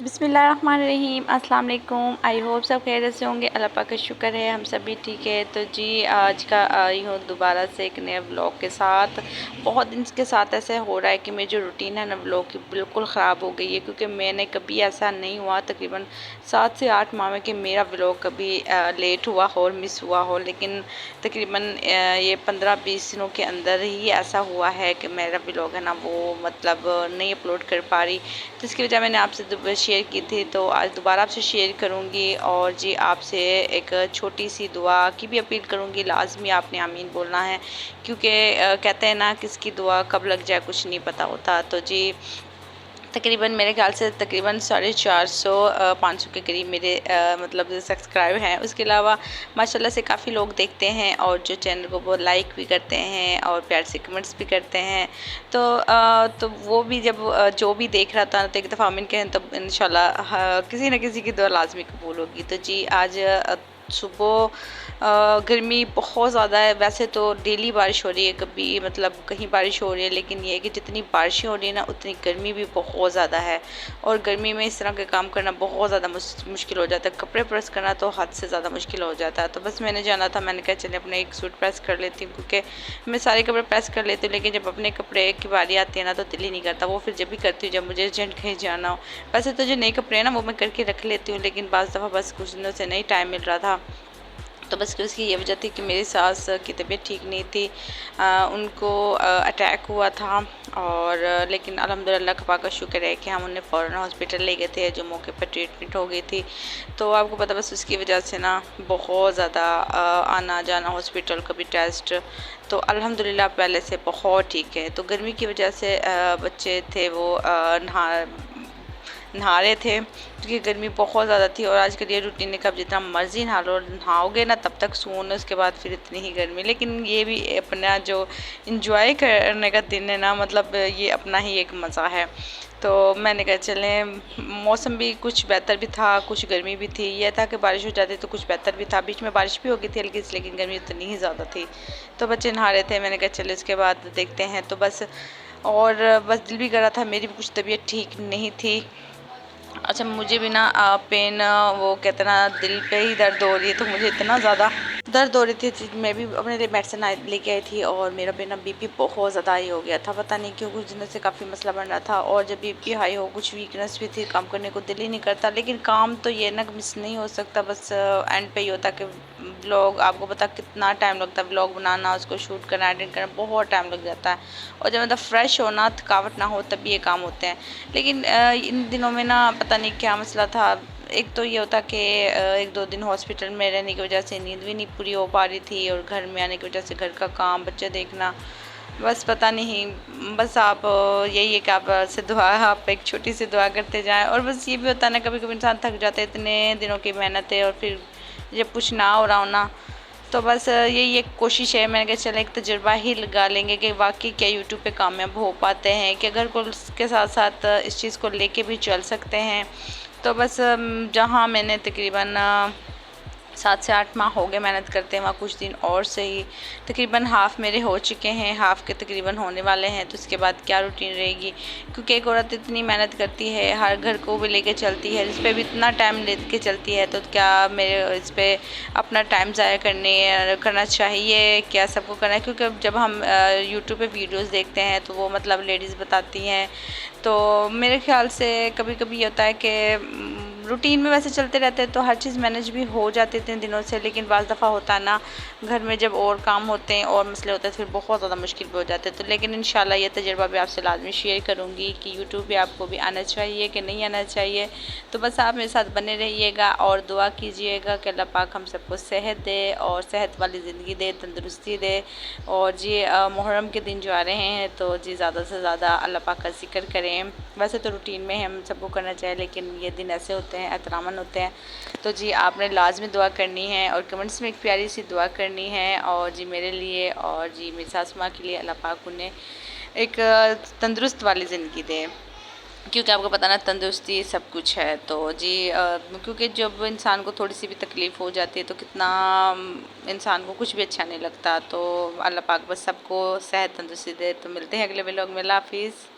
बिस्मिल्लाहिर्रहमानिर्रहीम, अस्सलाम वालेकुम। आई होप सब खैरियत से होंगे। अल्लाह पाक का शुक्र है हम सभी ठीक है। तो जी आज का आई हूँ दोबारा से एक नए व्लॉग के साथ। बहुत दिन के साथ ऐसे हो रहा है कि मेरी जो रूटीन है ना व्लॉग की बिल्कुल ख़राब हो गई है, क्योंकि मैंने कभी ऐसा नहीं हुआ तकरीबन 7 से 8 माह में कि मेरा व्लॉग कभी लेट हुआ हो और मिस हुआ हो, लेकिन तकरीबन ये 15-20 दिनों के अंदर ही ऐसा हुआ है कि मेरा व्लॉग है ना वो मतलब नहीं अपलोड कर पा रही। तो इसकी वजह मैंने आपसे शेयर की थी, तो आज दोबारा आपसे शेयर करूंगी। और जी आपसे एक छोटी सी दुआ की भी अपील करूंगी, लाजमी आपने आमीन बोलना है, क्योंकि कहते हैं ना किसकी दुआ कब लग जाए कुछ नहीं पता होता। तो जी तकरीबन मेरे ख्याल से तकरीबन 450-500 के करीब मेरे मतलब सब्सक्राइब हैं। उसके अलावा माशाल्लाह से काफ़ी लोग देखते हैं और जो चैनल को वो लाइक भी करते हैं और प्यार से कमेंट्स भी करते हैं। तो वो भी जब जो भी देख रहा था तो एक दफ़ा आमीन कहें, तो इंशाल्लाह किसी न किसी की दुआ लाजमी कबूल होगी। तो जी आज सुबह गर्मी बहुत ज़्यादा है। वैसे तो डेली बारिश हो रही है, कभी मतलब कहीं बारिश हो रही है, लेकिन ये है कि जितनी बारिशें हो रही है ना उतनी गर्मी भी बहुत ज़्यादा है। और गर्मी में इस तरह के काम करना बहुत ज़्यादा मुश्किल हो जाता है। कपड़े प्रेस करना तो हद से ज़्यादा मुश्किल हो जाता है। तो बस मैंने जाना था, मैंने कहा चले अपने एक सूट प्रेस कर लेती हूँ, क्योंकि मैं सारे कपड़े प्रेस कर लेती हूँ, लेकिन जब अपने कपड़े की बारी आती है ना तो दिल ही नहीं करता। वो फिर जब भी करती हूँ जब मुझे अर्जेंट कहीं जाना हो। वैसे तो जो नए कपड़े हैं ना वो मैं करके रख लेती हूँ, लेकिन बाज़ दफ़ा बस कुछ दिनों से नहीं टाइम मिल रहा था। तो बस उसकी ये वजह थी कि मेरी सास की तबीयत ठीक नहीं थी, उनको अटैक हुआ था। और लेकिन अल्हम्दुलिल्लाह का पाक का शुक्र है कि हम उन्हें फ़ौरन हॉस्पिटल ले गए थे, जो मौके पर ट्रीटमेंट हो गई थी। तो आपको पता बस उसकी वजह से ना बहुत ज़्यादा आना जाना हॉस्पिटल, कभी टेस्ट। तो अल्हम्दुलिल्लाह पहले से बहुत ठीक है। तो गर्मी की वजह से बच्चे थे वो नहा रहे थे, क्योंकि गर्मी बहुत ज़्यादा थी। और आजकल ये रूटीन है कि आप जितना मर्जी नहा लो, नहाओगे ना तब तक सुकून, उसके बाद फिर इतनी ही गर्मी। लेकिन ये भी अपना जो इंजॉय करने का दिन है ना, मतलब ये अपना ही एक मज़ा है। तो मैंने कहा चलें, मौसम भी कुछ बेहतर भी था, कुछ गर्मी भी थी। यह था कि बारिश हो जाती तो कुछ बेहतर भी था। बीच में बारिश भी हो गई थी हल्की सी, लेकिन गर्मी उतनी ही ज़्यादा थी। तो बच्चे नहा रहे थे, मैंने कहा चले इसके बाद देखते हैं। तो बस और बस दिल भी कर रहा था, मेरी भी कुछ तबीयत ठीक नहीं थी। अच्छा मुझे भी ना पेन, वो कहते ना दिल पे ही दर्द हो रही है, तो मुझे इतना ज़्यादा दर्द हो रही थी। मैं भी अपने लिए मेडिसिन लेके आई थी, और मेरा भी ना बीपी बहुत ज़्यादा हाई हो गया था। पता नहीं क्यों कुछ दिनों से काफ़ी मसला बन रहा था। और जब बीपी हाई हो कुछ वीकनेस भी थी, काम करने को दिल ही नहीं करता। लेकिन काम तो ये ना मिस नहीं हो सकता, बस एंड पे ही होता कि व्लॉग, आपको पता कितना टाइम लगता है व्लॉग बनाना, उसको शूट करना, एडिट करना, बहुत टाइम लग जाता है। और जब मतलब फ्रेश हो ना, थकावट ना हो, तब ये काम होते हैं। लेकिन इन दिनों में ना पता नहीं क्या मसला था। एक तो ये होता कि 1-2 दिन हॉस्पिटल में रहने की वजह से नींद भी नहीं पूरी हो पा रही थी, और घर में आने की वजह से घर का काम, बच्चे देखना, बस पता नहीं। बस आप यही है कि आप से दुआ, आप एक छोटी सी दुआ करते जाएं। और बस ये भी होता है ना, कभी कभी इंसान थक जाता है, इतने दिनों की मेहनत है और फिर जब कुछ ना हो रहा हो ना, तो बस यही एक कोशिश है। मैंने कहा चलो एक तजुर्बा ही लगा लेंगे कि वाकई क्या यूट्यूब पे कामयाब हो पाते हैं, कि अगर को उसके साथ साथ इस चीज़ को लेके भी चल सकते हैं। तो बस जहाँ मैंने तकरीबन 7 से 8 माह हो गए मेहनत करते हैं, वहाँ कुछ दिन और सही, तकरीबन हाफ़ मेरे हो चुके हैं, हाफ़ के तकरीबन होने वाले हैं। तो उसके बाद क्या रूटीन रहेगी, क्योंकि एक औरत इतनी मेहनत करती है, हर घर को भी लेके चलती है, इस पर भी इतना टाइम लेके चलती है, तो क्या मेरे इस पर अपना टाइम ज़ाया करना चाहिए, क्या सबको करना है? क्योंकि जब हम यूट्यूब पे वीडियोस देखते हैं तो वो मतलब लेडीज़ बताती हैं, तो मेरे ख्याल से कभी कभी ये होता है कि रूटीन में वैसे चलते रहते हैं तो हर चीज़ मैनेज भी हो जाती है इतने दिनों से। लेकिन बाज़ दफ़ा होता है ना, घर में जब और काम होते हैं और मसले होते हैं, फिर बहुत ज़्यादा मुश्किल भी हो जाते हैं। तो लेकिन इंशाल्लाह ये तजुर्बा भी आपसे लाजमी शेयर करूँगी कि यूट्यूब पे आपको भी आना चाहिए कि नहीं आना चाहिए। तो बस आप मेरे साथ बने रहिएगा और दुआ कीजिएगा कि अल्लाह पाक हम सबको सेहत दे, और सेहत वाली ज़िंदगी दे, तंदुरुस्ती दे। और जी मुहर्रम के दिन जो आ रहे हैं, तो जी ज़्यादा से ज़्यादा अल्लाह पाक का ज़िक्र करें। वैसे तो रूटीन में हम सबको करना चाहिए, लेकिन ये दिन ऐसे होते हैं, एहतरामन होते हैं। तो जी आपने लाजमी दुआ करनी है, और कमेंट्स में एक प्यारी सी दुआ करनी है। और जी मेरे लिए और जी मेरी सासू माँ के लिए अल्लाह पाक उन्हें एक तंदुरुस्त वाली ज़िंदगी दे, क्योंकि आपको पता ना तंदुरुस्ती सब कुछ है। तो जी क्योंकि जब इंसान को थोड़ी सी भी तकलीफ़ हो जाती है तो कितना इंसान को कुछ भी अच्छा नहीं लगता। तो अल्लाह पाक बस सबको सेहत तंदुरुस्ती दे। तो मिलते हैं अगले व्लॉग में। अल्लाह हाफिज़।